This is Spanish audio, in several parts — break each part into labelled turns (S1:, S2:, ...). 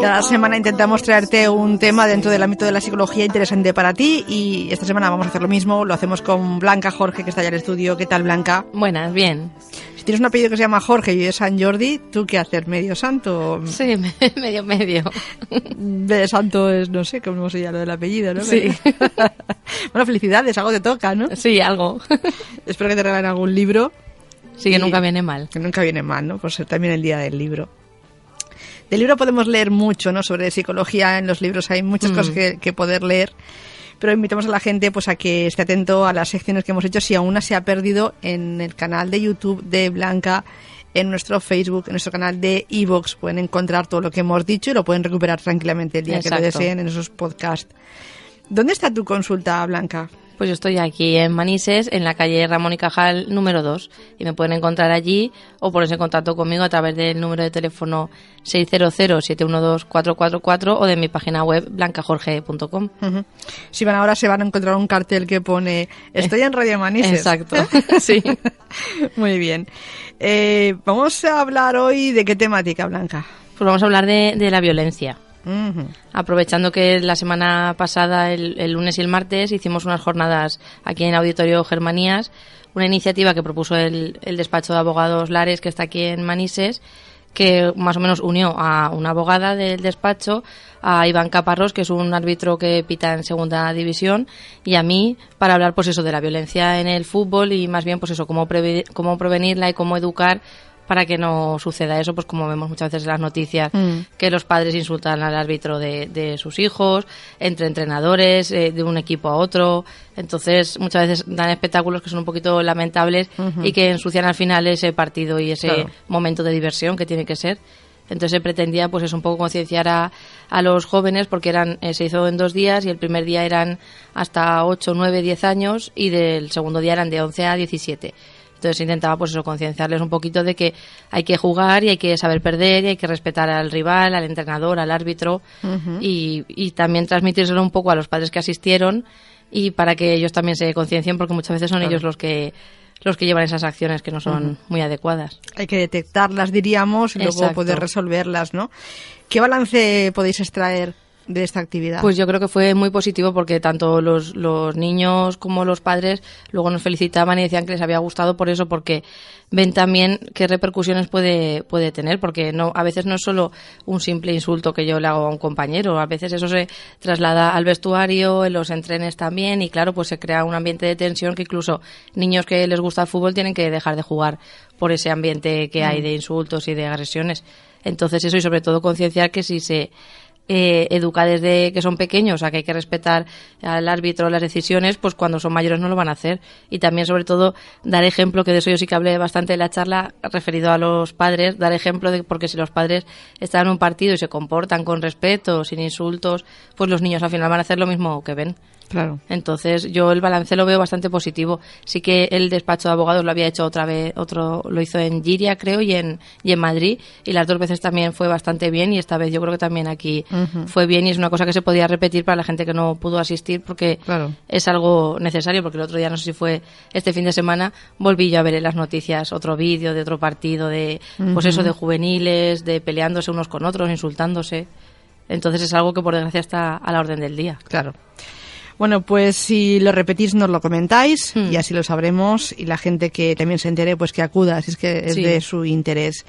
S1: Cada semana intentamos traerte un tema dentro del ámbito de la psicología interesante para ti y esta semana vamos a hacer lo mismo. Lo hacemos con Blanca Jorge, que está ya en el estudio. ¿Qué tal, Blanca?
S2: Buenas, bien.
S1: Si tienes un apellido que se llama Jorge y es San Jordi, ¿tú qué haces? ¿Medio santo?
S2: Sí, medio.
S1: De santo es, no sé cómo se llama lo del apellido, ¿no?
S2: Sí.
S1: Bueno, felicidades, algo te toca, ¿no?
S2: Sí, algo.
S1: Espero que te regalen algún libro.
S2: Sí, que nunca viene mal.
S1: Que nunca viene mal, ¿no? Por ser también el día del libro. Del libro podemos leer mucho, ¿no? Sobre psicología en los libros hay muchas cosas que poder leer, pero invitamos a la gente pues a que esté atento a las secciones que hemos hecho si aún no se ha perdido en el canal de YouTube de Blanca, en nuestro Facebook, en nuestro canal de iVoox. Pueden encontrar todo lo que hemos dicho y lo pueden recuperar tranquilamente el día que lo deseen en esos podcasts. ¿Dónde está tu consulta, Blanca?
S2: Pues yo estoy aquí en Manises, en la calle Ramón y Cajal número 2, y me pueden encontrar allí o ponerse en contacto conmigo a través del número de teléfono 600-712-444 o de mi página web blancajorge.com.
S1: Uh-huh. Si van ahora se van a encontrar un cartel que pone "Estoy en Radio Manises".
S2: Exacto, sí.
S1: Muy bien. Vamos a hablar hoy de qué temática, Blanca.
S2: Pues vamos a hablar de la violencia.
S1: Uh-huh.
S2: Aprovechando que la semana pasada, el lunes y el martes, hicimos unas jornadas aquí en Auditorio Germanías, una iniciativa que propuso el despacho de abogados Lares, que está aquí en Manises, que más o menos unió a una abogada del despacho, a Iván Caparrós, que es un árbitro que pita en segunda división, y a mí, para hablar pues eso de la violencia en el fútbol y más bien pues eso, cómo prevenirla y cómo educar para que no suceda eso, pues como vemos muchas veces en las noticias, que los padres insultan al árbitro de sus hijos, entre entrenadores, de un equipo a otro. Entonces, muchas veces dan espectáculos que son un poquito lamentables y que ensucian al final ese partido y ese momento de diversión que tiene que ser. Entonces se pretendía pues es un poco concienciar a los jóvenes, porque se hizo en 2 días y el primer día eran hasta 8, 9, 10 años y del segundo día eran de 11 a 17. Entonces intentaba pues eso, concienciarles un poquito de que hay que jugar y hay que saber perder y hay que respetar al rival, al entrenador, al árbitro y también transmitírselo un poco a los padres que asistieron y para que ellos también se conciencien, porque muchas veces son ellos los que llevan esas acciones que no son muy adecuadas. Hay
S1: que detectarlas, diríamos, y luego poder resolverlas, ¿no? ¿Qué balance podéis extraer de esta actividad?
S2: Pues yo creo que fue muy positivo, porque tanto los niños como los padres luego nos felicitaban y decían que les había gustado por eso, porque ven también qué repercusiones puede tener, porque a veces no es solo un simple insulto que yo le hago a un compañero, a veces eso se traslada al vestuario, en los entrenes también, y claro, pues se crea un ambiente de tensión que incluso niños que les gusta el fútbol tienen que dejar de jugar por ese ambiente que hay de insultos y de agresiones. Entonces eso, y sobre todo concienciar que si se educa desde que son pequeños a que hay que respetar al árbitro, las decisiones, pues cuando son mayores no lo van a hacer. Y también, sobre todo, dar ejemplo, que de eso yo sí que hablé bastante en la charla, referido a los padres, dar ejemplo porque si los padres están en un partido y se comportan con respeto, sin insultos, pues los niños al final van a hacer lo mismo que ven.
S1: Claro.
S2: Entonces yo el balance lo veo bastante positivo. Sí que el despacho de abogados lo había hecho otra vez, lo hizo en Giria, creo, y en Madrid, y las 2 veces también fue bastante bien, y esta vez yo creo que también aquí fue bien, y es una cosa que se podía repetir para la gente que no pudo asistir, porque es algo necesario, porque el otro día, no sé si fue este fin de semana, volví yo a ver en las noticias otro vídeo de otro partido de pues eso, de juveniles, de peleándose unos con otros, insultándose. Entonces es algo que por desgracia está a la orden del día.
S1: Claro. Bueno, pues si lo repetís nos lo comentáis y así lo sabremos, y la gente que también se entere pues que acuda, si es que es de su interés.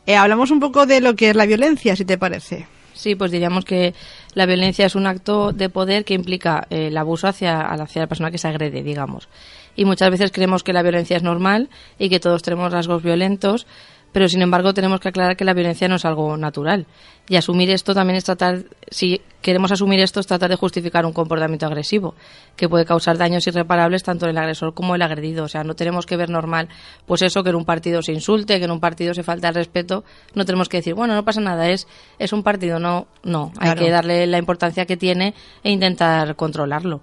S1: Hablamos un poco de lo que es la violencia, si te parece.
S2: Sí, pues diríamos que la violencia es un acto de poder que implica el abuso hacia la persona que se agrede, digamos. Y muchas veces creemos que la violencia es normal y que todos tenemos rasgos violentos, pero sin embargo tenemos que aclarar que la violencia no es algo natural. Y asumir esto también es si queremos asumir esto, es tratar de justificar un comportamiento agresivo, que puede causar daños irreparables tanto en el agresor como el agredido. O sea, no tenemos que ver normal, pues eso, que en un partido se insulte, que en un partido se falta el respeto. No tenemos que decir, bueno, no pasa nada, es un partido. No, hay que darle la importancia que tiene e intentar controlarlo.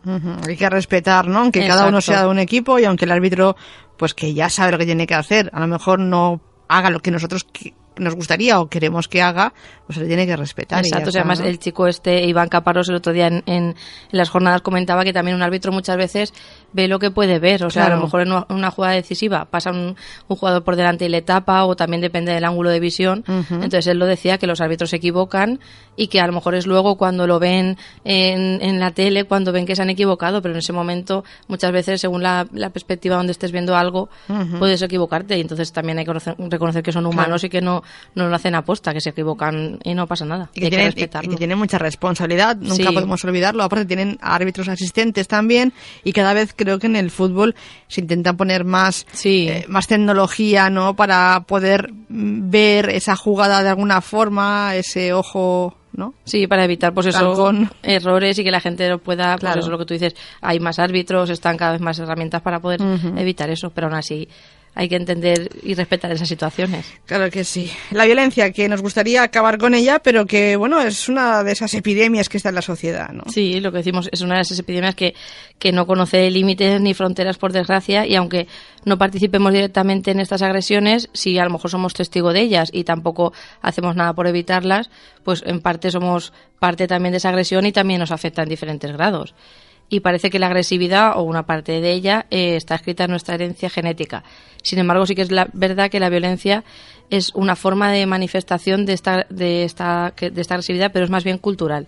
S1: Hay que respetar, ¿no? Aunque cada uno sea de un equipo y aunque el árbitro, pues que ya sabe lo que tiene que hacer, a lo mejor no haga lo que nosotros nos gustaría o queremos que haga, pues se le tiene que respetar.
S2: Exacto,
S1: y ya está,
S2: además
S1: ¿no?
S2: el chico Iván Caparrós el otro día en las jornadas comentaba que también un árbitro muchas veces ve lo que puede ver, o sea,
S1: Claro.
S2: a lo mejor en una jugada decisiva pasa un jugador por delante y le tapa, o también depende del ángulo de visión. Entonces él lo decía, que los árbitros se equivocan y que a lo mejor es luego cuando lo ven en la tele, cuando ven que se han equivocado, pero en ese momento muchas veces según la perspectiva donde estés viendo algo puedes equivocarte, y entonces también hay que reconocer que son humanos, y que no lo hacen aposta, que se equivocan y no pasa nada.
S1: Y que,
S2: hay que
S1: tienen,
S2: respetarlo.
S1: y que tienen mucha responsabilidad, nunca
S2: Sí.
S1: podemos olvidarlo. Aparte tienen árbitros asistentes también, y cada vez creo que en el fútbol se intenta poner más,
S2: Sí.
S1: más tecnología, ¿no? Para poder ver esa jugada de alguna forma, ese ojo, ¿no?
S2: Sí, para evitar pues eso,
S1: Halcón.
S2: errores, y que la gente lo pueda,
S1: Claro.
S2: pues eso es lo que tú dices, hay más árbitros, están cada vez más herramientas para poder evitar eso, pero aún así hay que entender y respetar esas situaciones.
S1: Claro que sí. La violencia, que nos gustaría acabar con ella, pero que, bueno, es una de esas epidemias que está en la sociedad, ¿no?
S2: Sí, lo que decimos es una de esas epidemias que no conoce límites ni fronteras, por desgracia, y aunque no participemos directamente en estas agresiones, si a lo mejor somos testigo de ellas y tampoco hacemos nada por evitarlas, pues en parte somos parte también de esa agresión y también nos afecta en diferentes grados. Y parece que la agresividad, o una parte de ella, está escrita en nuestra herencia genética. Sin embargo, sí que es verdad que la violencia es una forma de manifestación de esta agresividad, pero es más bien cultural.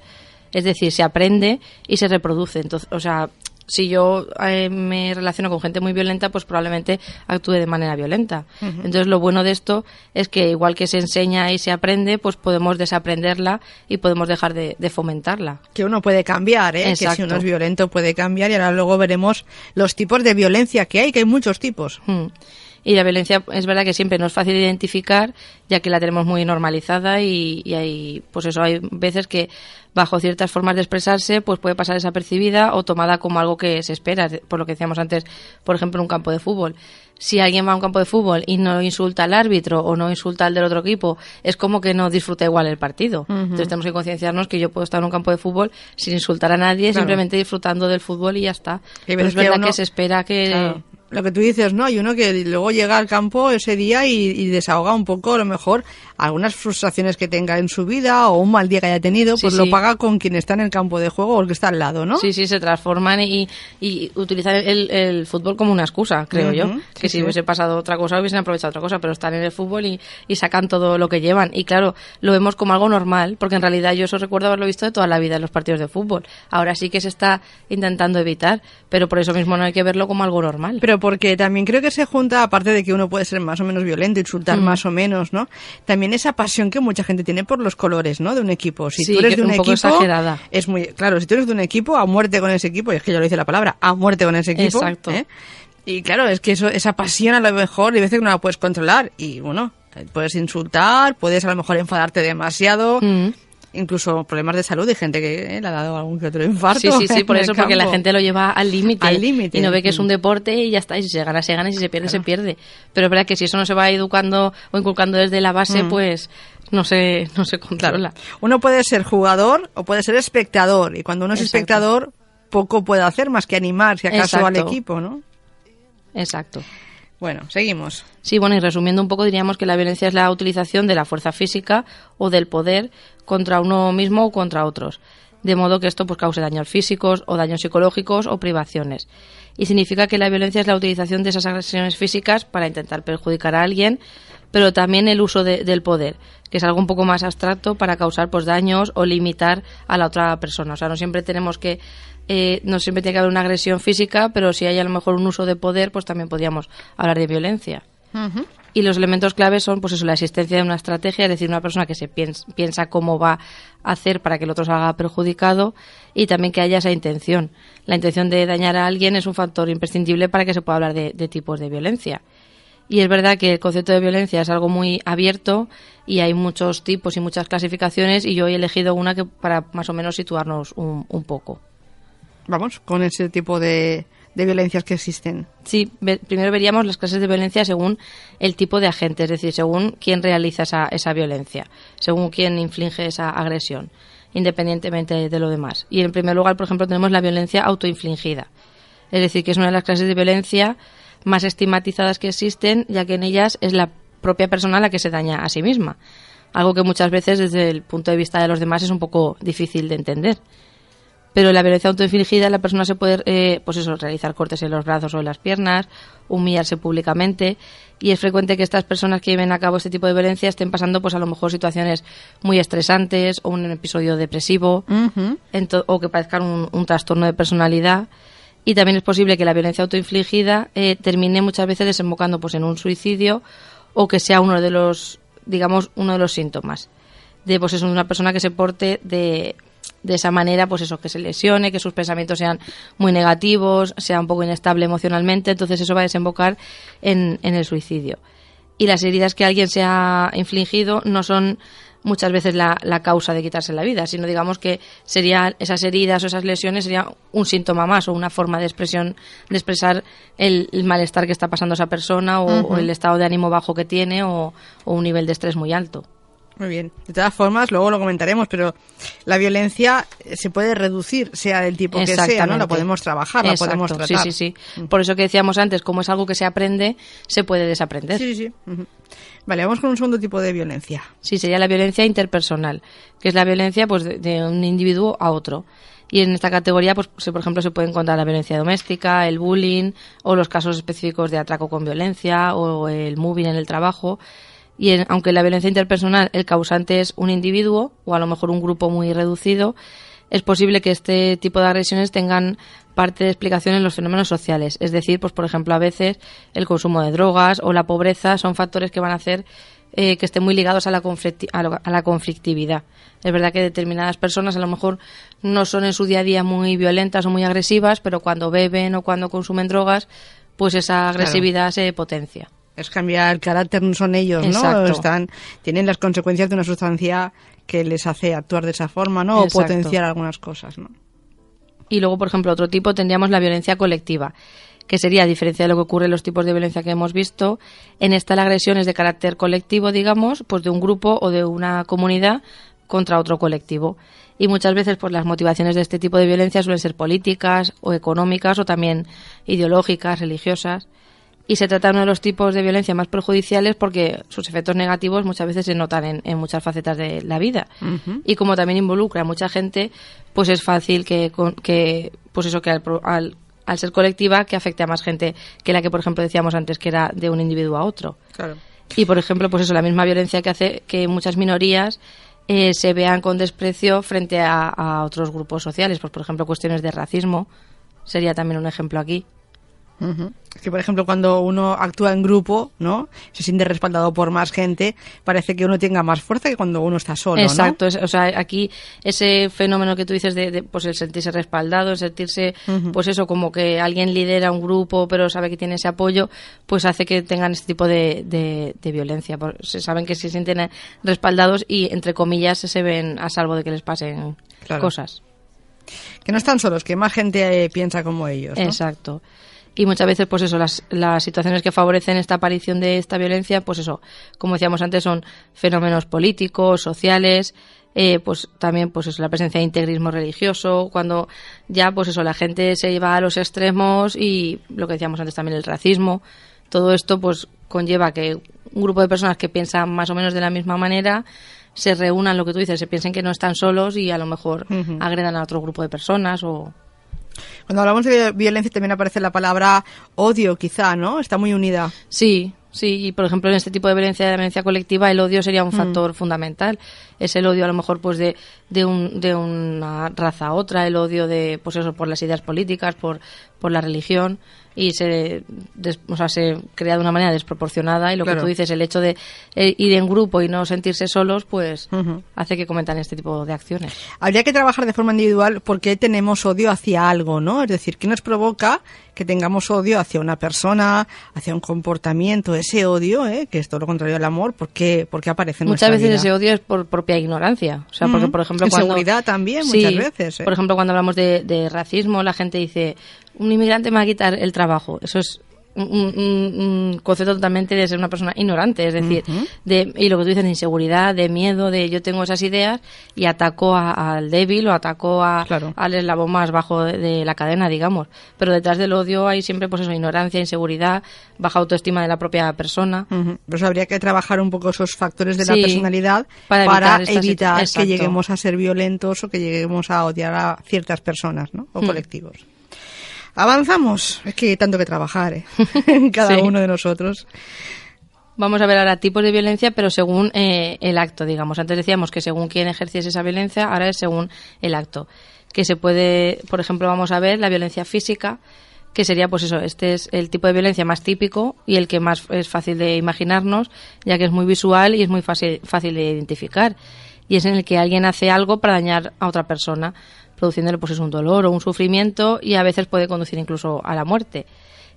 S2: Es decir, se aprende y se reproduce. Entonces, o sea, si yo me relaciono con gente muy violenta, pues probablemente actúe de manera violenta. Entonces, lo bueno de esto es que igual que se enseña y se aprende, pues podemos desaprenderla y podemos dejar de fomentarla.
S1: Que uno puede cambiar, ¿eh?
S2: Exacto.
S1: Que si uno es violento puede cambiar, y ahora luego veremos los tipos de violencia que hay muchos tipos.
S2: Y la violencia es verdad que siempre no es fácil de identificar, ya que la tenemos muy normalizada, y hay, pues eso, hay veces que bajo ciertas formas de expresarse pues puede pasar desapercibida o tomada como algo que se espera, por lo que decíamos antes, por ejemplo, en un campo de fútbol. Si alguien va a un campo de fútbol y no insulta al árbitro o no insulta al del otro equipo, es como que no disfruta igual el partido. Entonces tenemos que concienciarnos que yo puedo estar en un campo de fútbol sin insultar a nadie,
S1: Claro.
S2: simplemente disfrutando del fútbol y ya está.
S1: Hay
S2: Pero
S1: veces
S2: es verdad
S1: uno-
S2: que se espera que...
S1: Claro. Lo que tú dices, ¿no? Hay uno que luego llega al campo ese día y desahoga un poco, a lo mejor, algunas frustraciones que tenga en su vida o un mal día que haya tenido,
S2: Sí,
S1: pues
S2: sí.
S1: lo paga con quien está en el campo de juego o el que está al lado, ¿no?
S2: Sí, sí, se transforman y utilizan el fútbol como una excusa, creo yo. Que
S1: sí,
S2: si
S1: sí.
S2: hubiese pasado otra cosa, hubiesen aprovechado otra cosa, pero están en el fútbol y sacan todo lo que llevan. Y claro, lo vemos como algo normal, porque en realidad yo eso recuerdo haberlo visto de toda la vida en los partidos de fútbol. Ahora sí que se está intentando evitar, pero por eso mismo no hay que verlo como algo normal.
S1: Pero porque también creo que se junta, aparte de que uno puede ser más o menos violento, insultar más o menos, ¿no? También esa pasión que mucha gente tiene por los colores, ¿no? De un equipo. Si
S2: Sí,
S1: tú eres
S2: que
S1: de un
S2: un poco
S1: equipo,
S2: exagerada.
S1: es muy claro. Si tú eres de un equipo, a muerte con ese equipo. Y es que ya lo dice la palabra, a muerte con ese equipo.
S2: Exacto.
S1: ¿eh? Y claro, es que esa pasión a lo mejor, hay veces que no la puedes controlar. Y bueno, puedes insultar, puedes a lo mejor enfadarte demasiado. Incluso problemas de salud y gente que le ha dado algún que otro infarto.
S2: Sí, sí, sí, por
S1: en
S2: eso,
S1: el
S2: porque la
S1: campo.
S2: gente lo lleva al límite.
S1: Al límite.
S2: Y no ve que es un deporte y ya está. Y si se gana, se gana. Y si se pierde, se pierde. Pero es verdad que si eso no se va educando o inculcando desde la base, pues no se controla.
S1: Uno puede ser jugador o puede ser espectador. Y cuando uno es
S2: Exacto.
S1: espectador, poco puede hacer más que animar, si acaso, al
S2: Exacto.
S1: equipo, ¿no?
S2: Exacto.
S1: Bueno, seguimos.
S2: Sí, bueno, y resumiendo un poco, diríamos que la violencia es la utilización de la fuerza física o del poder contra uno mismo o contra otros, de modo que esto pues cause daños físicos o daños psicológicos o privaciones. Y significa que la violencia es la utilización de esas agresiones físicas para intentar perjudicar a alguien, pero también el uso del poder, que es algo un poco más abstracto para causar pues daños o limitar a la otra persona. O sea, no siempre tenemos que no siempre tiene que haber una agresión física, pero si hay a lo mejor un uso de poder, pues también podríamos hablar de violencia. Y los elementos claves son pues eso, la existencia de una estrategia, es decir, una persona que se piensa cómo va a hacer para que el otro salga perjudicado, y también que haya esa intención. La intención de dañar a alguien es un factor imprescindible para que se pueda hablar de tipos de violencia. Y es verdad que el concepto de violencia es algo muy abierto y hay muchos tipos y muchas clasificaciones, y yo he elegido una que para más o menos situarnos un poco.
S1: Vamos, con ese tipo de violencias que existen.
S2: Sí, primero veríamos las clases de violencia según el tipo de agente, es decir, según quién realiza esa violencia, según quién inflige esa agresión, independientemente de lo demás. Y en primer lugar, por ejemplo, tenemos la violencia autoinfligida, es decir, que es una de las clases de violencia más estigmatizadas que existen, ya que en ellas es la propia persona la que se daña a sí misma. Algo que muchas veces desde el punto de vista de los demás es un poco difícil de entender. Pero en la violencia autoinfligida la persona se puede realizar cortes en los brazos o en las piernas, humillarse públicamente, y es frecuente que estas personas que lleven a cabo este tipo de violencia estén pasando pues a lo mejor situaciones muy estresantes o un episodio depresivo o que padezcan un trastorno de personalidad. Y también es posible que la violencia autoinfligida termine muchas veces desembocando pues en un suicidio, o que sea uno de los síntomas de una persona que se porte de esa manera, que se lesione, que sus pensamientos sean muy negativos, sea un poco inestable emocionalmente. Entonces eso va a desembocar en el suicidio. Y las heridas que alguien se ha infligido no son muchas veces la causa de quitarse la vida, sino digamos que serían esas heridas o esas lesiones sería un síntoma más o una forma de expresar el malestar que está pasando esa persona o el estado de ánimo bajo que tiene o un nivel de estrés muy alto.
S1: Muy bien. De todas formas, luego lo comentaremos, pero la violencia se puede reducir, sea del tipo que sea, ¿no? La podemos trabajar, la podemos tratar.
S2: Sí. Por eso que decíamos antes, como es algo que se aprende, se puede desaprender.
S1: Sí. Vale, vamos con un segundo tipo de violencia.
S2: Sí, sería la violencia interpersonal, que es la violencia pues de un individuo a otro. Y en esta categoría, pues por ejemplo, se puede encontrar la violencia doméstica, el bullying, o los casos específicos de atraco con violencia, o el mobbing en el trabajo. Y aunque la violencia interpersonal el causante es un individuo o a lo mejor un grupo muy reducido, es posible que este tipo de agresiones tengan parte de explicación en los fenómenos sociales. Es decir, pues por ejemplo, a veces el consumo de drogas o la pobreza son factores que van a hacer que estén muy ligados a la conflictividad. Es verdad que determinadas personas a lo mejor no son en su día a día muy violentas o muy agresivas, pero cuando beben o cuando consumen drogas, pues esa agresividad se potencia.
S1: Es cambiar el carácter, no son ellos, ¿no? Tienen las consecuencias de una sustancia que les hace actuar de esa forma, ¿no?
S2: Exacto.
S1: O potenciar algunas cosas, ¿no?
S2: Y luego, por ejemplo, otro tipo tendríamos la violencia colectiva, que sería, a diferencia de lo que ocurre en los tipos de violencia que hemos visto, en esta la agresión es de carácter colectivo, digamos, pues de un grupo o de una comunidad contra otro colectivo. Y muchas veces pues las motivaciones de este tipo de violencia suelen ser políticas o económicas o también ideológicas, religiosas. Y se trata de uno de los tipos de violencia más perjudiciales porque sus efectos negativos muchas veces se notan en muchas facetas de la vida. Y como también involucra a mucha gente, pues es fácil que al ser colectiva, que afecte a más gente que la que, por ejemplo, decíamos antes, que era de un individuo a otro.
S1: Claro.
S2: Y, por ejemplo, pues eso, la misma violencia que hace que muchas minorías se vean con desprecio frente a otros grupos sociales. Pues, por ejemplo, cuestiones de racismo sería también un ejemplo aquí.
S1: Que, por ejemplo, cuando uno actúa en grupo, ¿no? Se siente respaldado por más gente, parece que uno tenga más fuerza que cuando uno está solo,
S2: Exacto,
S1: ¿no?
S2: O sea, aquí ese fenómeno que tú dices de pues el sentirse respaldado, el sentirse, pues eso, como que alguien lidera un grupo pero sabe que tiene ese apoyo, pues hace que tengan este tipo de violencia. Se saben que se sienten respaldados y, entre comillas, se ven a salvo de que les pasen cosas.
S1: Que no están solos, que más gente piensa como ellos, ¿no?
S2: Exacto. Y muchas veces, pues eso, las situaciones que favorecen esta aparición de esta violencia, pues eso, como decíamos antes, son fenómenos políticos, sociales, pues también, pues eso, la presencia de integrismo religioso, cuando ya, pues eso, la gente se lleva a los extremos y lo que decíamos antes también, el racismo. Todo esto, pues, conlleva que un grupo de personas que piensan más o menos de la misma manera se reúnan, lo que tú dices, se piensen que no están solos y a lo mejor agredan a otro grupo de personas o...
S1: Cuando hablamos de violencia también aparece la palabra odio, quizá, ¿no? Está muy unida.
S2: Sí, y por ejemplo en este tipo de violencia colectiva el odio sería un factor fundamental. Es el odio a lo mejor pues de una raza a otra, el odio de pues eso por las ideas políticas, por la religión, y se crea de una manera desproporcionada, y lo que tú dices, el hecho de ir en grupo y no sentirse solos, pues hace que cometan este tipo de acciones.
S1: Habría que trabajar de forma individual porque tenemos odio hacia algo, ¿no? Es decir, ¿qué nos provoca que tengamos odio hacia una persona, hacia un comportamiento? Ese odio, que es todo lo contrario al amor, ¿por qué aparece en nuestra vida?
S2: Muchas veces ese odio es por propia ignorancia. O sea, porque, por ejemplo,
S1: inseguridad también, muchas veces.
S2: Por ejemplo, cuando hablamos de racismo, la gente dice, un inmigrante me va a quitar el trabajo. Eso es un concepto totalmente de ser una persona ignorante, es decir, y lo que tú dices, de inseguridad, de miedo, de yo tengo esas ideas y ataco al débil o ataco al eslabón más bajo de la cadena, digamos. Pero detrás del odio hay siempre, pues eso, ignorancia, inseguridad, baja autoestima de la propia persona.
S1: Pues habría que trabajar un poco esos factores de la personalidad para evitar que lleguemos a ser violentos o que lleguemos a odiar a ciertas personas, ¿no? O colectivos. Avanzamos. Es que hay tanto que trabajar, en cada uno de nosotros.
S2: Vamos a ver ahora tipos de violencia, pero según el acto, digamos. Antes decíamos que según quién ejerciese esa violencia, ahora es según el acto. Que se puede, por ejemplo, vamos a ver la violencia física, que sería, pues eso, este es el tipo de violencia más típico y el que más es fácil de imaginarnos, ya que es muy visual y es muy fácil de identificar. Y es en el que alguien hace algo para dañar a otra persona, produciéndole pues un dolor o un sufrimiento, y a veces puede conducir incluso a la muerte.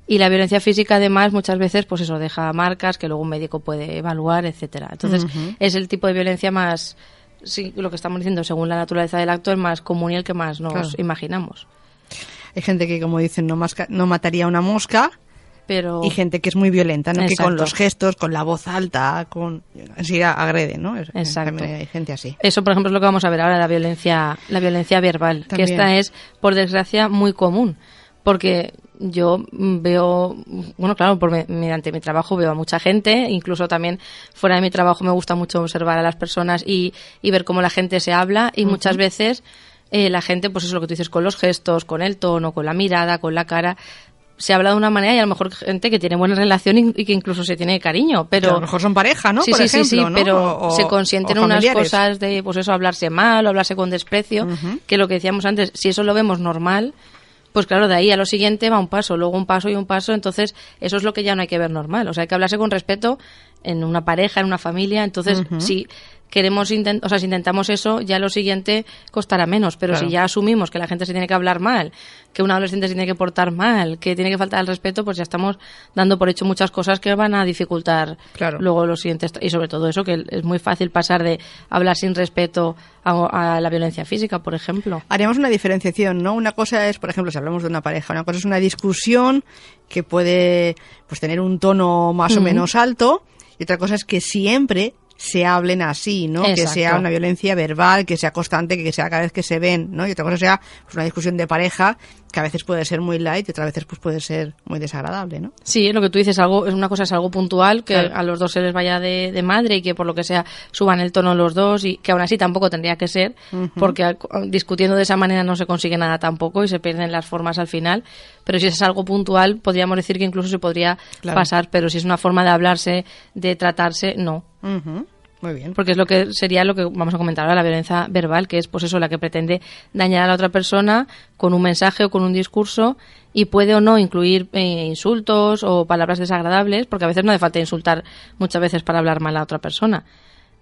S2: Y la violencia física, además, muchas veces pues eso deja marcas que luego un médico puede evaluar, etcétera. Entonces, es el tipo de violencia más, sí, lo que estamos diciendo, según la naturaleza del acto, el más común y el que más nos imaginamos.
S1: Hay gente que, como dicen, no mataría a una mosca, y gente que es muy violenta, ¿no? Que con los gestos, con la voz alta, así agrede, ¿no?
S2: Exacto.
S1: También hay gente así.
S2: Eso, por ejemplo, es lo que vamos a ver ahora, la violencia verbal, también. Que esta es, por desgracia, muy común, porque yo veo, bueno, claro, mediante mi trabajo veo a mucha gente, incluso también fuera de mi trabajo me gusta mucho observar a las personas y ver cómo la gente se habla, y muchas veces la gente, pues eso es lo que tú dices, con los gestos, con el tono, con la mirada, con la cara, se habla de una manera, y a lo mejor gente que tiene buena relación y que incluso se tiene cariño, pero
S1: a lo mejor son pareja, ¿no?
S2: Sí,
S1: por ejemplo, ¿no?
S2: Pero se consienten unas cosas de, pues eso, hablarse mal o hablarse con desprecio, que lo que decíamos antes, si eso lo vemos normal, pues claro, de ahí a lo siguiente va un paso, luego un paso y un paso, entonces eso es lo que ya no hay que ver normal. O sea, hay que hablarse con respeto en una pareja, en una familia, entonces si queremos si intentamos eso, ya lo siguiente costará menos, pero si ya asumimos que la gente se tiene que hablar mal, que un adolescente se tiene que portar mal, que tiene que faltar el respeto, pues ya estamos dando por hecho muchas cosas que van a dificultar luego los siguientes, y sobre todo eso, que es muy fácil pasar de hablar sin respeto a la violencia física, por ejemplo.
S1: Haríamos una diferenciación, ¿no? Una cosa es, por ejemplo, si hablamos de una pareja, una cosa es una discusión que puede pues tener un tono más o menos alto, y otra cosa es que siempre se hablen así, ¿no?
S2: Exacto.
S1: Que sea una violencia verbal, que sea constante, que sea cada vez que se ven, ¿no? Y otra cosa sea pues una discusión de pareja que a veces puede ser muy light y otras veces pues puede ser muy desagradable, ¿no?
S2: Sí, lo que tú dices, una cosa es algo puntual, que a los dos se les vaya de madre y que por lo que sea suban el tono los dos, y que aún así tampoco tendría que ser, porque discutiendo de esa manera no se consigue nada tampoco y se pierden las formas al final. Pero si es algo puntual, podríamos decir que incluso se podría pasar, pero si es una forma de hablarse, de tratarse, no.
S1: Muy bien.
S2: Porque es lo que sería lo que vamos a comentar ahora, la violencia verbal, que es pues eso, la que pretende dañar a la otra persona con un mensaje o con un discurso, y puede o no incluir insultos o palabras desagradables, porque a veces no hace falta insultar muchas veces para hablar mal a otra persona.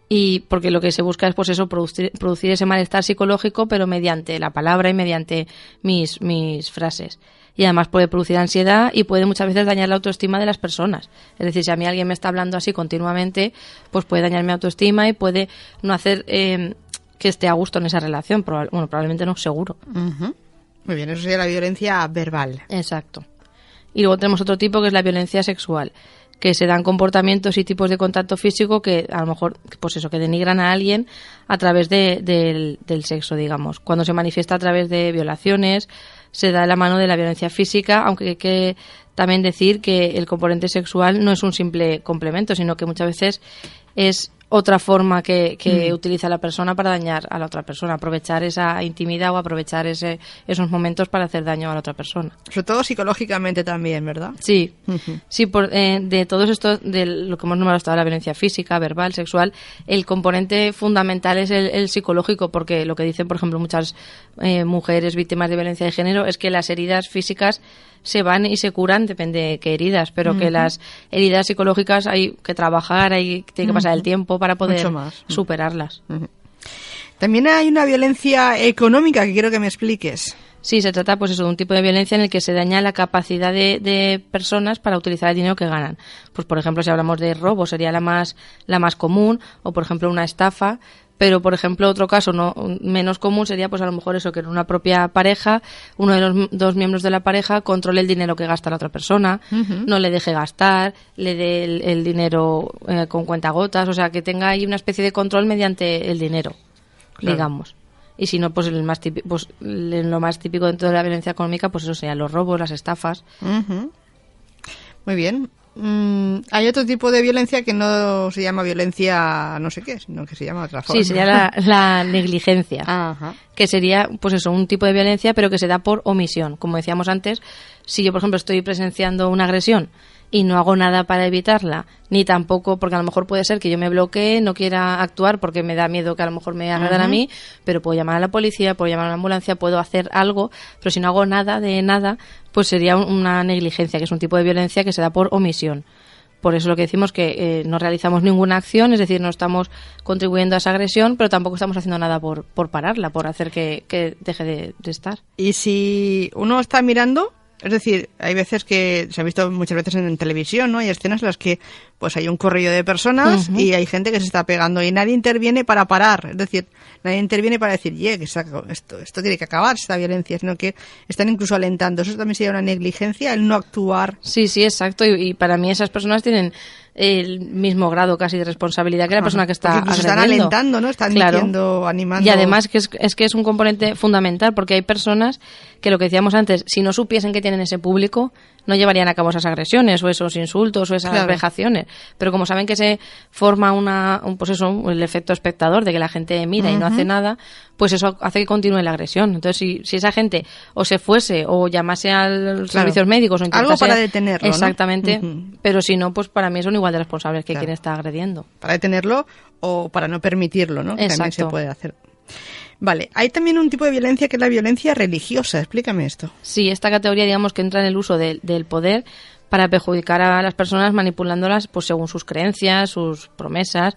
S2: Y porque lo que se busca es pues eso, producir ese malestar psicológico, pero mediante la palabra y mediante mis frases. Y además puede producir ansiedad y puede muchas veces dañar la autoestima de las personas. Es decir, si a mí alguien me está hablando así continuamente, pues puede dañar mi autoestima y puede no hacer que esté a gusto en esa relación. Probablemente no, seguro.
S1: Muy bien, eso sería la violencia verbal.
S2: Exacto. Y luego tenemos otro tipo, que es la violencia sexual, que se dan comportamientos y tipos de contacto físico que a lo mejor, pues eso, que denigran a alguien a través del sexo, digamos. Cuando se manifiesta a través de violaciones, se da la mano de la violencia física, aunque hay que también decir que el componente sexual no es un simple complemento, sino que muchas veces es otra forma que utiliza la persona para dañar a la otra persona, aprovechar esa intimidad o aprovechar esos momentos para hacer daño a la otra persona.
S1: Sobre todo psicológicamente también, ¿verdad?
S2: Sí, sí, de todos estos, de lo que hemos nombrado hasta ahora, la violencia física, verbal, sexual, el componente fundamental es el psicológico, porque lo que dicen, por ejemplo, muchas mujeres víctimas de violencia de género es que las heridas físicas se van y se curan, depende de qué heridas, pero que las heridas psicológicas hay que trabajar, tiene que pasar el tiempo para poder superarlas.
S1: También hay una violencia económica que quiero que me expliques.
S2: Sí, se trata pues eso, de un tipo de violencia en el que se daña la capacidad de personas para utilizar el dinero que ganan. Pues por ejemplo, si hablamos de robo sería la más común, o por ejemplo una estafa, Pero, por ejemplo, otro caso no menos común sería, pues a lo mejor eso, que en una propia pareja, uno de los dos miembros de la pareja controle el dinero que gasta la otra persona, no le deje gastar, le dé el dinero con cuentagotas, o sea, que tenga ahí una especie de control mediante el dinero, digamos. Y si no, pues, lo más típico dentro de la violencia económica, pues eso serían los robos, las estafas.
S1: Muy bien. Hay otro tipo de violencia que no se llama violencia no sé qué, sino que se llama otra forma.
S2: Sí, sería la negligencia.
S1: Ajá.
S2: Que sería, pues eso, un tipo de violencia, pero que se da por omisión. Como decíamos antes, si yo, por ejemplo, estoy presenciando una agresión y no hago nada para evitarla, ni tampoco, porque a lo mejor puede ser que yo me bloquee, no quiera actuar porque me da miedo que a lo mejor me agredan a mí, pero puedo llamar a la policía, puedo llamar a la ambulancia, puedo hacer algo, pero si no hago nada de nada, pues sería una negligencia, que es un tipo de violencia que se da por omisión. Por eso lo que decimos que no realizamos ninguna acción, es decir, no estamos contribuyendo a esa agresión, pero tampoco estamos haciendo nada por pararla, por hacer que deje de estar.
S1: Y si uno está mirando, es decir, hay veces que se ha visto muchas veces en televisión, ¿no? Hay escenas en las que pues hay un corrillo de personas y hay gente que se está pegando y nadie interviene para parar. Es decir, nadie interviene para decir, que esto tiene que acabar, esta violencia, sino que están incluso alentando. Eso también sería una negligencia, el no actuar.
S2: Sí, exacto. Y para mí esas personas tienen el mismo grado casi de responsabilidad que la persona que está agrediendo.
S1: Están alentando, ¿no? Están diciendo, animando.
S2: Y además que es un componente fundamental, porque hay personas que, lo que decíamos antes, si no supiesen que tienen ese público, no llevarían a cabo esas agresiones o esos insultos o esas vejaciones. Pero como saben que se forma el efecto espectador de que la gente mira y no hace nada, pues eso hace que continúe la agresión. Entonces, si esa gente o se fuese o llamase a los servicios médicos o intentase...
S1: Algo para detenerlo,
S2: exactamente,
S1: ¿no?
S2: Pero si no, pues para mí son igual de responsables que quien está agrediendo.
S1: Para detenerlo o para no permitirlo, ¿no?
S2: Exacto.
S1: También se puede hacer. Vale, hay también un tipo de violencia que es la violencia religiosa. Explícame esto.
S2: Sí, esta categoría, digamos, que entra en el uso del poder para perjudicar a las personas, manipulándolas pues según sus creencias, sus promesas,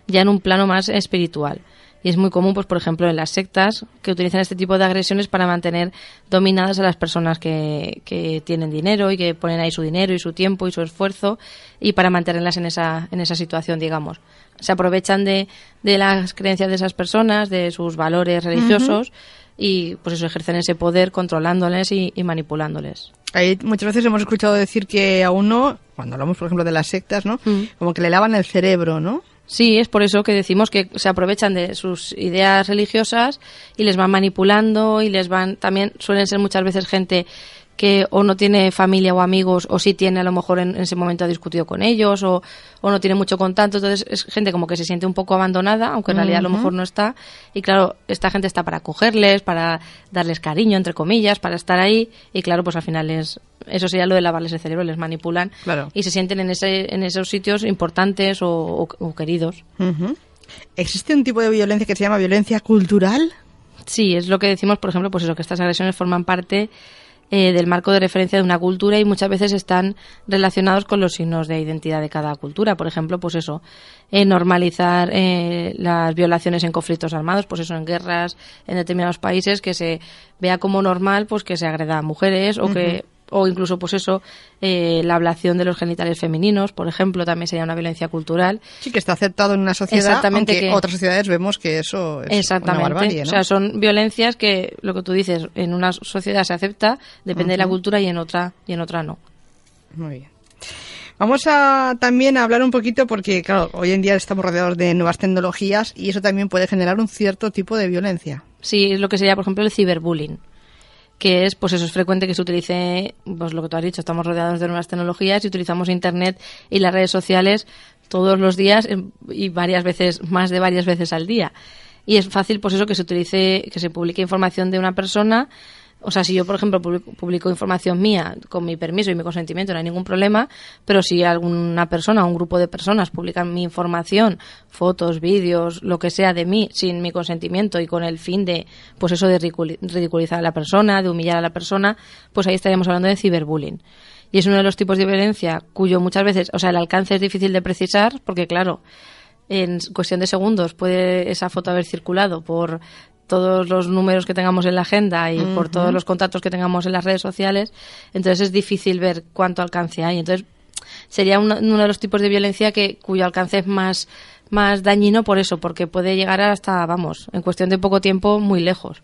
S2: ya en un plano más espiritual. Y es muy común, pues por ejemplo, en las sectas, que utilizan este tipo de agresiones para mantener dominadas a las personas que tienen dinero y que ponen ahí su dinero y su tiempo y su esfuerzo, y para mantenerlas en esa situación, digamos. Se aprovechan de las creencias de esas personas, de sus valores religiosos, y pues eso, ejercen ese poder controlándoles y manipulándoles.
S1: Ahí muchas veces hemos escuchado decir que a uno, cuando hablamos por ejemplo de las sectas, ¿no? Como que le lavan el cerebro, ¿no?
S2: Sí, es por eso que decimos que se aprovechan de sus ideas religiosas y les van manipulando y también suelen ser muchas veces gente que o no tiene familia o amigos, o sí tiene, a lo mejor en ese momento ha discutido con ellos, o no tiene mucho contacto. Entonces es gente como que se siente un poco abandonada, aunque en realidad a lo mejor no está. Y claro, esta gente está para acogerles, para darles cariño, entre comillas, para estar ahí. Y claro, pues al final eso sería lo de lavarles el cerebro, les manipulan.
S1: Claro.
S2: Y se sienten en esos sitios importantes o queridos.
S1: ¿Existe un tipo de violencia que se llama violencia cultural?
S2: Sí, es lo que decimos, por ejemplo, pues eso, que estas agresiones forman parte del marco de referencia de una cultura y muchas veces están relacionados con los signos de identidad de cada cultura. Por ejemplo, pues eso, normalizar las violaciones en conflictos armados, pues eso, en guerras en determinados países, que se vea como normal pues que se agreda a mujeres o incluso pues eso, la ablación de los genitales femeninos, por ejemplo, también sería una violencia cultural.
S1: Sí, que está aceptado en una sociedad, aunque otras sociedades vemos que eso es una barbarie, ¿no?
S2: O sea, son violencias que, lo que tú dices, en una sociedad se acepta, depende de la cultura, y en otra no.
S1: Muy bien. Vamos a también a hablar un poquito, porque claro, hoy en día estamos rodeados de nuevas tecnologías y eso también puede generar un cierto tipo de violencia.
S2: Sí, es lo que sería, por ejemplo, el ciberbullying, que es, pues eso, es frecuente que se utilice, pues lo que tú has dicho, estamos rodeados de nuevas tecnologías y utilizamos Internet y las redes sociales todos los días y varias veces al día. Y es fácil, pues eso, que se publique información de una persona. O sea, si yo, por ejemplo, publico información mía con mi permiso y mi consentimiento, no hay ningún problema, pero si alguna persona o un grupo de personas publican mi información, fotos, vídeos, lo que sea de mí, sin mi consentimiento y con el fin de, pues eso, de ridiculizar a la persona, de humillar a la persona, pues ahí estaríamos hablando de ciberbullying. Y es uno de los tipos de violencia cuyo muchas veces, o sea, el alcance es difícil de precisar, porque claro, en cuestión de segundos puede esa foto haber circulado por todos los números que tengamos en la agenda y por todos los contactos que tengamos en las redes sociales, entonces es difícil ver cuánto alcance hay. Entonces sería uno de los tipos de violencia cuyo alcance es más más dañino por eso, porque puede llegar hasta, vamos, en cuestión de poco tiempo, muy lejos.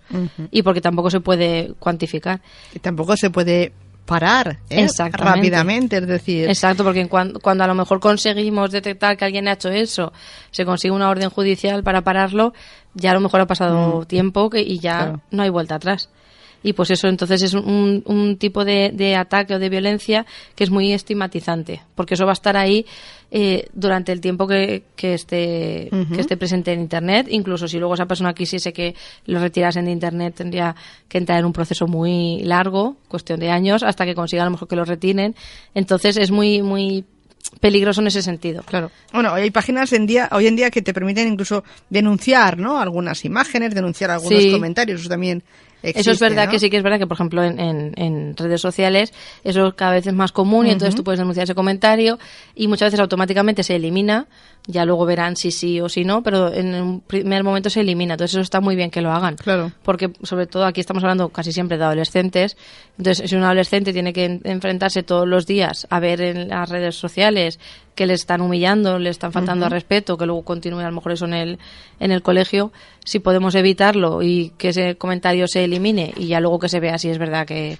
S2: Y porque tampoco se puede cuantificar.
S1: Y tampoco se puede parar rápidamente, es decir...
S2: Exacto, porque cuando a lo mejor conseguimos detectar que alguien ha hecho eso, se consigue una orden judicial para pararlo, ya a lo mejor ha pasado tiempo y ya no hay vuelta atrás. Y pues eso entonces es un tipo de ataque o de violencia que es muy estigmatizante, porque eso va a estar ahí durante el tiempo que esté presente en Internet. Incluso si luego esa persona quisiese que lo retirasen de Internet, tendría que entrar en un proceso muy largo, cuestión de años, hasta que consiga a lo mejor que lo retiren. Entonces es muy, muy peligroso en ese sentido.
S1: Claro. Bueno, hay páginas hoy en día que te permiten incluso denunciar, ¿no? Algunas imágenes, denunciar algunos comentarios, eso también existe,
S2: eso es verdad,
S1: ¿no?
S2: que sí que es verdad que, por ejemplo, en redes sociales eso cada vez es más común y entonces tú puedes denunciar ese comentario y muchas veces automáticamente se elimina, ya luego verán si sí o si no, pero en un primer momento se elimina, entonces eso está muy bien que lo hagan.
S1: Claro.
S2: Porque sobre todo aquí estamos hablando casi siempre de adolescentes, entonces si un adolescente tiene que enfrentarse todos los días a ver en las redes sociales que le están humillando, le están faltando al respeto, que luego continúe a lo mejor eso en el colegio, si podemos evitarlo y que ese comentario se elimine y ya luego que se vea si es verdad que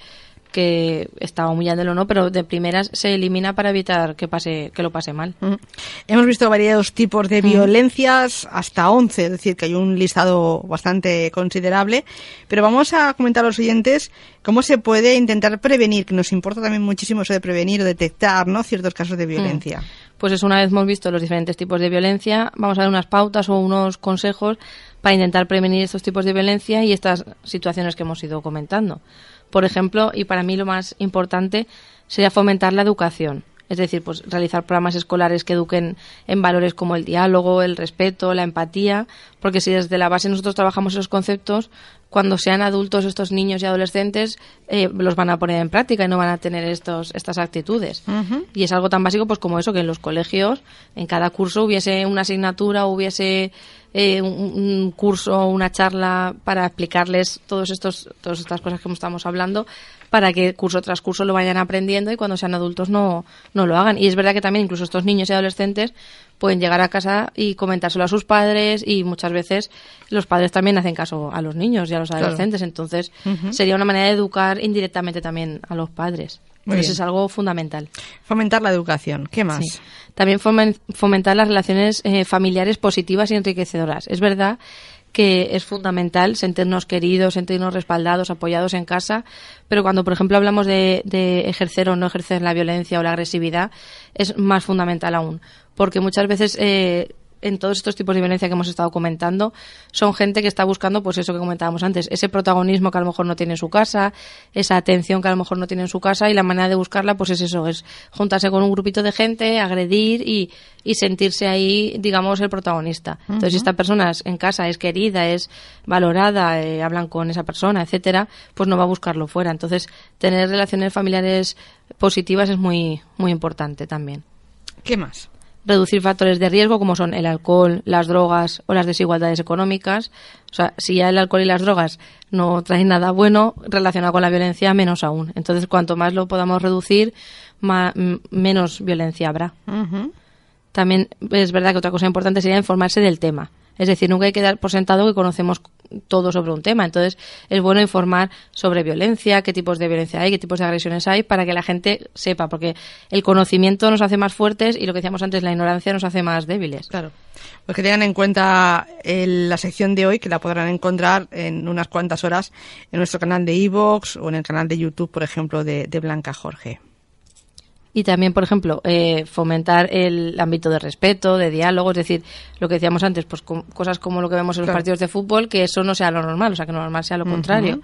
S2: está humillándolo o no, pero de primeras se elimina para evitar que lo pase mal.
S1: Hemos visto varios tipos de violencias, hasta 11, es decir, que hay un listado bastante considerable, pero vamos a comentar a los oyentes cómo se puede intentar prevenir, que nos importa también muchísimo eso de prevenir o detectar, ¿no?, ciertos casos de violencia.
S2: Pues es, una vez hemos visto los diferentes tipos de violencia, vamos a dar unas pautas o unos consejos para intentar prevenir estos tipos de violencia y estas situaciones que hemos ido comentando. Por ejemplo, y para mí lo más importante, sería fomentar la educación. Es decir, pues realizar programas escolares que eduquen en valores como el diálogo, el respeto, la empatía, porque si desde la base nosotros trabajamos esos conceptos, cuando sean adultos estos niños y adolescentes los van a poner en práctica y no van a tener estas actitudes. Y es algo tan básico pues como eso, que en los colegios, en cada curso hubiese una asignatura, hubiese un curso, una charla para explicarles todas estas cosas que estamos hablando, para que curso tras curso lo vayan aprendiendo y cuando sean adultos no lo hagan. Y es verdad que también incluso estos niños y adolescentes pueden llegar a casa y comentárselo a sus padres y muchas veces los padres también hacen caso a los niños y a los adolescentes. Claro. Entonces sería una manera de educar indirectamente también a los padres. Entonces es algo fundamental.
S1: Fomentar la educación. ¿Qué más?
S2: Sí. También fomentar las relaciones familiares positivas y enriquecedoras. Es verdad que es fundamental sentirnos queridos, sentirnos respaldados, apoyados en casa, pero cuando, por ejemplo, hablamos de ejercer o no ejercer la violencia o la agresividad, es más fundamental aún, porque muchas veces en todos estos tipos de violencia que hemos estado comentando, son gente que está buscando, pues eso que comentábamos antes, ese protagonismo que a lo mejor no tiene en su casa, esa atención que a lo mejor no tiene en su casa, y la manera de buscarla, pues es eso, es juntarse con un grupito de gente, agredir y sentirse ahí, digamos, el protagonista. Entonces, si esta persona en casa es querida, es valorada, hablan con esa persona, etcétera, pues no va a buscarlo fuera. Entonces, tener relaciones familiares positivas es muy, muy importante también.
S1: ¿Qué más?
S2: Reducir factores de riesgo como son el alcohol, las drogas o las desigualdades económicas. O sea, si ya el alcohol y las drogas no traen nada bueno relacionado con la violencia, menos aún. Entonces, cuanto más lo podamos reducir, menos violencia habrá. También es verdad que otra cosa importante sería informarse del tema. Es decir, nunca hay que dar por sentado que conocemos todo sobre un tema. Entonces, es bueno informar sobre violencia, qué tipos de violencia hay, qué tipos de agresiones hay, para que la gente sepa, porque el conocimiento nos hace más fuertes y lo que decíamos antes, la ignorancia nos hace más débiles.
S1: Claro. Pues que tengan en cuenta la sección de hoy, que la podrán encontrar en unas cuantas horas en nuestro canal de iVoox o en el canal de YouTube, por ejemplo, de Blanca Jorge.
S2: Y también, por ejemplo, fomentar el ámbito de respeto, de diálogo, es decir, lo que decíamos antes, pues cosas como lo que vemos en los partidos de fútbol, que eso no sea lo normal, o sea, que lo normal sea lo contrario.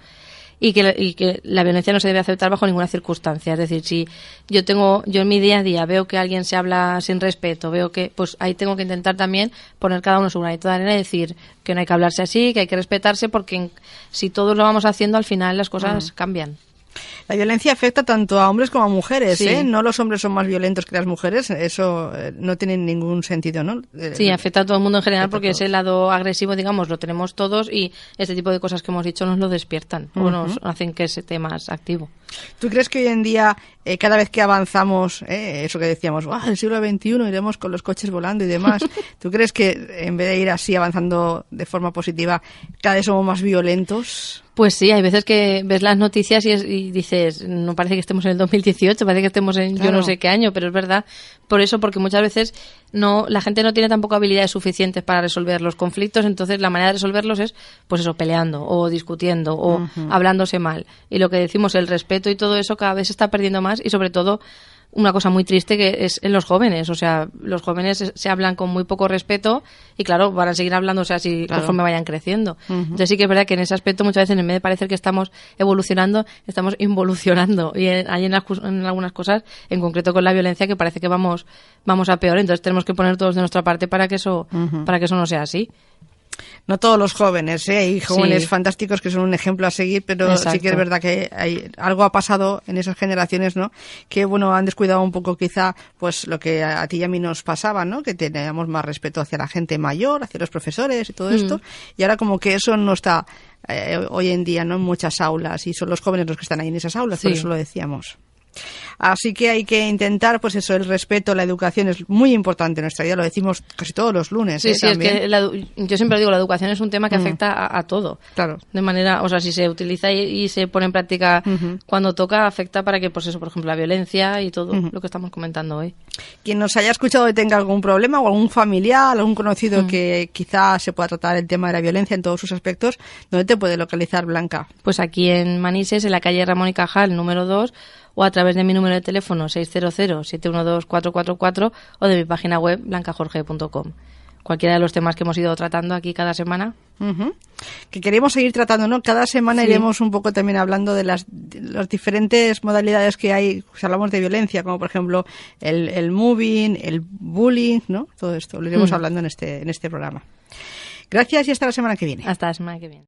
S2: Y que la violencia no se debe aceptar bajo ninguna circunstancia. Es decir, si yo en mi día a día veo que alguien se habla sin respeto, veo que, pues ahí tengo que intentar también poner cada uno su granito de arena y decir que no hay que hablarse así, que hay que respetarse, porque si todos lo vamos haciendo, al final las cosas cambian.
S1: La violencia afecta tanto a hombres como a mujeres, sí. No los hombres son más violentos que las mujeres, eso no tiene ningún sentido, ¿no?
S2: Sí, afecta a todo el mundo en general porque ese lado agresivo, digamos, lo tenemos todos y este tipo de cosas que hemos dicho nos lo despiertan o nos hacen que esté más activo.
S1: ¿Tú crees que hoy en día, cada vez que avanzamos, eso que decíamos, el siglo XXI iremos con los coches volando y demás, ¿tú crees que en vez de ir así avanzando de forma positiva, cada vez somos más violentos?
S2: Pues sí, hay veces que ves las noticias y dices, no parece que estemos en el 2018, parece que estemos en yo no sé qué año, pero es verdad. Por eso, porque muchas veces la gente no tiene tampoco habilidades suficientes para resolver los conflictos, entonces la manera de resolverlos es, pues eso, peleando o discutiendo o hablándose mal. Y lo que decimos, el respeto y todo eso cada vez se está perdiendo más y sobre todo una cosa muy triste que es en los jóvenes. O sea, los jóvenes se hablan con muy poco respeto y claro, van a seguir hablándose así conforme vayan creciendo. Entonces sí que es verdad que en ese aspecto muchas veces en vez de parecer que estamos evolucionando, estamos involucionando. Y hay en algunas cosas, en concreto con la violencia, que parece que vamos a peor. Entonces tenemos que poner todos de nuestra parte para que eso no sea así.
S1: No todos los jóvenes, hay jóvenes fantásticos que son un ejemplo a seguir, pero sí que es verdad que algo ha pasado en esas generaciones, ¿no? Que, bueno, han descuidado un poco quizá pues lo que a ti y a mí nos pasaba, ¿no? Que teníamos más respeto hacia la gente mayor, hacia los profesores y todo esto, y ahora como que eso no está hoy en día, ¿no? En muchas aulas, y son los jóvenes los que están ahí en esas aulas, por eso lo decíamos. Así que hay que intentar, pues eso, el respeto, la educación es muy importante en nuestra vida, lo decimos casi todos los lunes.
S2: Sí,
S1: también.
S2: Es que yo siempre digo, la educación es un tema que afecta a todo.
S1: Claro.
S2: De manera, o sea, si se utiliza y se pone en práctica cuando toca, afecta para que, pues eso, por ejemplo, la violencia y todo lo que estamos comentando hoy.
S1: Quien nos haya escuchado y tenga algún problema o algún familiar, algún conocido que quizá se pueda tratar el tema de la violencia en todos sus aspectos, ¿dónde te puede localizar, Blanca?
S2: Pues aquí en Manises, en la calle Ramón y Cajal, número 2, o a través de mi número de teléfono 600-712-444 o de mi página web blancajorge.com. Cualquiera de los temas que hemos ido tratando aquí cada semana.
S1: Que queremos seguir tratando, ¿no? Cada semana iremos un poco también hablando de las diferentes modalidades que hay. Si hablamos de violencia, como por ejemplo el mobbing, el bullying, ¿no? Todo esto lo iremos hablando en este programa. Gracias y hasta la semana que viene.
S2: Hasta la semana que viene.